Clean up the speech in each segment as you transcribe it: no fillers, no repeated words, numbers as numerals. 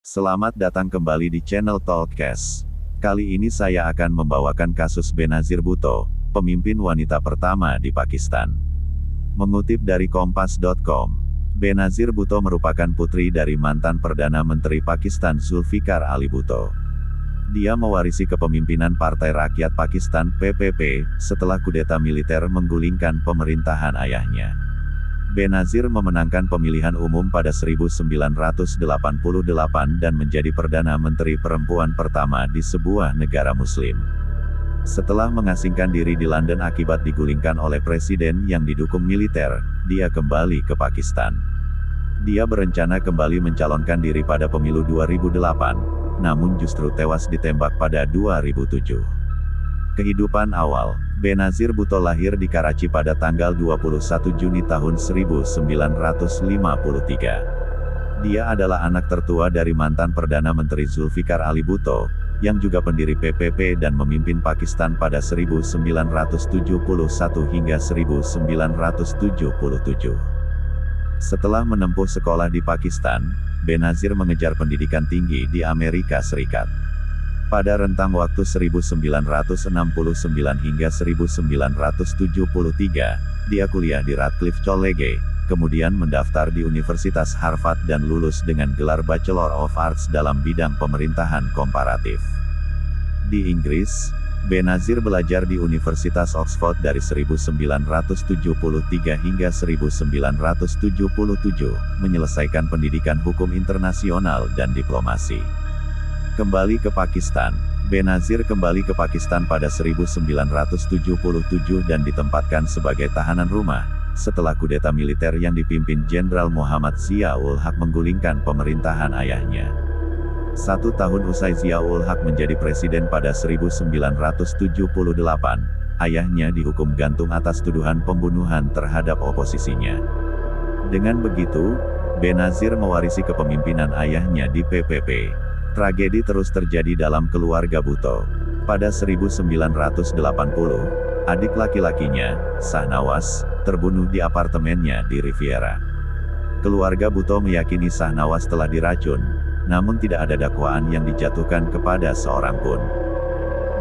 Selamat datang kembali di channel Talkcast. Kali ini saya akan membawakan kasus Benazir Bhutto, pemimpin wanita pertama di Pakistan. Mengutip dari Kompas.com, Benazir Bhutto merupakan putri dari mantan Perdana Menteri Pakistan Zulfikar Ali Bhutto. Dia mewarisi kepemimpinan Partai Rakyat Pakistan (PPP) setelah kudeta militer menggulingkan pemerintahan ayahnya. Benazir memenangkan pemilihan umum pada 1988 dan menjadi Perdana Menteri perempuan pertama di sebuah negara Muslim. Setelah mengasingkan diri di London akibat digulingkan oleh presiden yang didukung militer, dia kembali ke Pakistan. Dia berencana kembali mencalonkan diri pada pemilu 2008, namun justru tewas ditembak pada 2007. Kehidupan awal Benazir Bhutto lahir di Karachi pada tanggal 21 Juni tahun 1953. Dia adalah anak tertua dari mantan Perdana Menteri Zulfikar Ali Bhutto, yang juga pendiri PPP dan memimpin Pakistan pada 1971 hingga 1977. Setelah menempuh sekolah di Pakistan, Benazir mengejar pendidikan tinggi di Amerika Serikat. Pada rentang waktu 1969 hingga 1973, dia kuliah di Radcliffe College, kemudian mendaftar di Universitas Harvard dan lulus dengan gelar Bachelor of Arts dalam bidang pemerintahan komparatif. Di Inggris, Benazir belajar di Universitas Oxford dari 1973 hingga 1977, menyelesaikan pendidikan hukum internasional dan diplomasi. Kembali ke Pakistan, Benazir kembali ke Pakistan pada 1977 dan ditempatkan sebagai tahanan rumah, setelah kudeta militer yang dipimpin Jenderal Muhammad Zia-ul-Haq menggulingkan pemerintahan ayahnya. 1 tahun usai Zia-ul-Haq menjadi presiden pada 1978, ayahnya dihukum gantung atas tuduhan pembunuhan terhadap oposisinya. Dengan begitu, Benazir mewarisi kepemimpinan ayahnya di PPP. Tragedi terus terjadi dalam keluarga Bhutto. Pada 1980, adik laki-lakinya, Shahnawaz, terbunuh di apartemennya di Riviera. Keluarga Bhutto meyakini Shahnawaz telah diracun, namun tidak ada dakwaan yang dijatuhkan kepada seorang pun.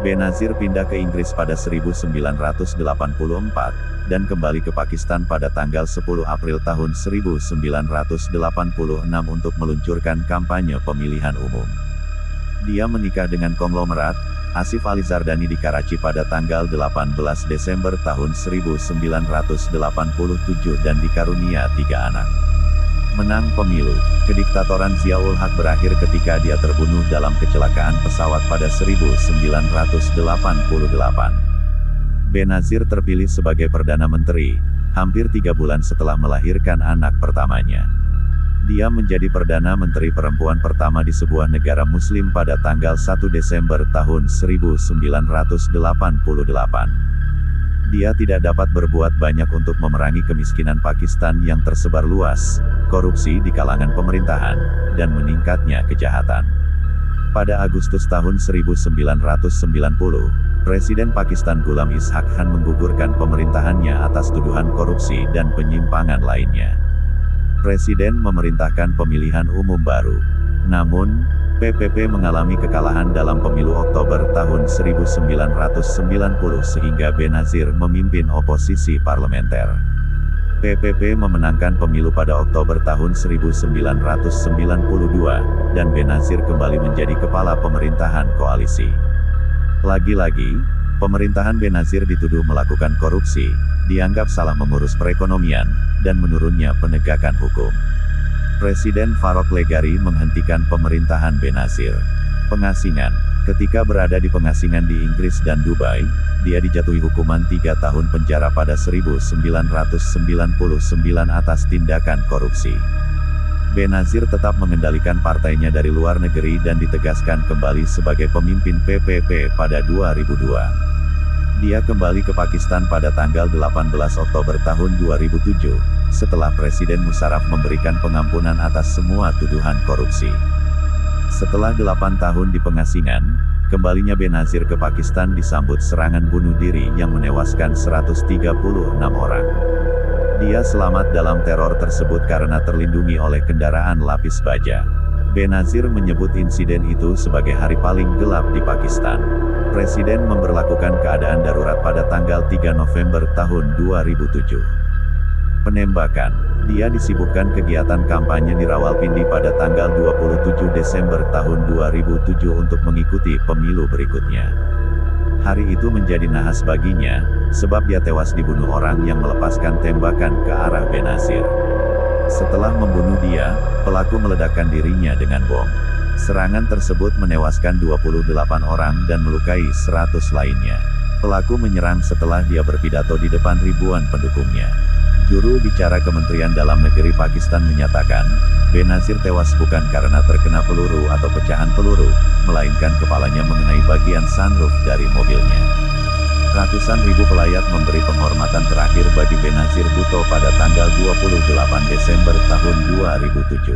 Benazir pindah ke Inggris pada 1984, dan kembali ke Pakistan pada tanggal 10 April tahun 1986 untuk meluncurkan kampanye pemilihan umum. Dia menikah dengan konglomerat, Asif Ali Zardani di Karachi pada tanggal 18 Desember tahun 1987 dan dikarunia 3 anak. Menang pemilu, kediktatoran Zia-ul-Haq berakhir ketika dia terbunuh dalam kecelakaan pesawat pada 1988. Benazir terpilih sebagai Perdana Menteri, hampir 3 bulan setelah melahirkan anak pertamanya. Dia menjadi Perdana Menteri perempuan pertama di sebuah negara Muslim pada tanggal 1 Desember tahun 1988. Dia tidak dapat berbuat banyak untuk memerangi kemiskinan Pakistan yang tersebar luas, korupsi di kalangan pemerintahan, dan meningkatnya kejahatan. Pada Agustus tahun 1990, Presiden Pakistan Ghulam Ishaq Khan menggugurkan pemerintahannya atas tuduhan korupsi dan penyimpangan lainnya. Presiden memerintahkan pemilihan umum baru. Namun, PPP mengalami kekalahan dalam pemilu Oktober tahun 1990 sehingga Benazir memimpin oposisi parlementer. PPP memenangkan pemilu pada Oktober tahun 1992, dan Benazir kembali menjadi kepala pemerintahan koalisi. Lagi-lagi, pemerintahan Benazir dituduh melakukan korupsi, dianggap salah mengurus perekonomian, dan menurunnya penegakan hukum. Presiden Farouk Leghari menghentikan pemerintahan Benazir. Pengasingan. Ketika berada di pengasingan di Inggris dan Dubai, dia dijatuhi hukuman 3 tahun penjara pada 1999 atas tindakan korupsi. Benazir tetap mengendalikan partainya dari luar negeri dan ditegaskan kembali sebagai pemimpin PPP pada 2002. Dia kembali ke Pakistan pada tanggal 18 Oktober tahun 2007, setelah Presiden Musharraf memberikan pengampunan atas semua tuduhan korupsi. Setelah 8 tahun di pengasingan, kembalinya Benazir ke Pakistan disambut serangan bunuh diri yang menewaskan 136 orang. Dia selamat dalam teror tersebut karena terlindungi oleh kendaraan lapis baja. Benazir menyebut insiden itu sebagai hari paling gelap di Pakistan. Presiden memberlakukan keadaan darurat pada tanggal 3 November tahun 2007. Penembakan. Dia disibukkan kegiatan kampanye di Rawalpindi pada tanggal 27 Desember tahun 2007 untuk mengikuti pemilu berikutnya. Hari itu menjadi nahas baginya, sebab dia tewas dibunuh orang yang melepaskan tembakan ke arah Benazir. Setelah membunuh dia, pelaku meledakkan dirinya dengan bom. Serangan tersebut menewaskan 28 orang dan melukai 100 lainnya. Pelaku menyerang setelah dia berpidato di depan ribuan pendukungnya. Juru bicara Kementerian Dalam Negeri Pakistan menyatakan, Benazir tewas bukan karena terkena peluru atau pecahan peluru, melainkan kepalanya mengenai bagian sunroof dari mobilnya. Ratusan ribu pelayat memberi penghormatan terakhir bagi Benazir Bhutto pada tanggal 28 Desember tahun 2007.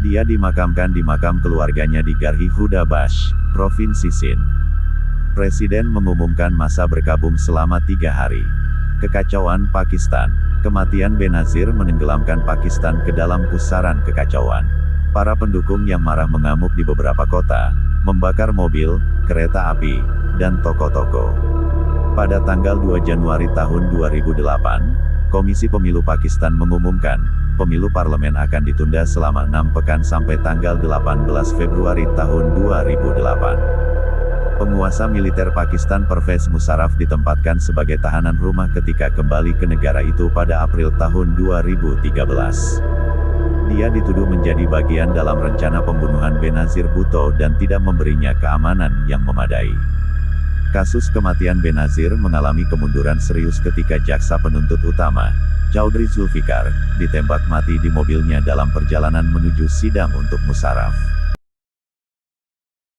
Dia dimakamkan di makam keluarganya di Garhi Huda Bash, Provinsi Sindh. Presiden mengumumkan masa berkabung selama 3 hari. Kekacauan Pakistan. Kematian Benazir menenggelamkan Pakistan ke dalam pusaran kekacauan. Para pendukung yang marah mengamuk di beberapa kota, membakar mobil, kereta api, dan toko-toko. Pada tanggal 2 Januari tahun 2008, Komisi Pemilu Pakistan mengumumkan, pemilu parlemen akan ditunda selama 6 pekan sampai tanggal 18 Februari tahun 2008. Penguasa militer Pakistan Pervez Musharraf ditempatkan sebagai tahanan rumah ketika kembali ke negara itu pada April tahun 2013. Dia dituduh menjadi bagian dalam rencana pembunuhan Benazir Bhutto dan tidak memberinya keamanan yang memadai. Kasus kematian Benazir mengalami kemunduran serius ketika jaksa penuntut utama, Chaudhry Zulfikar, ditembak mati di mobilnya dalam perjalanan menuju sidang untuk Musharraf.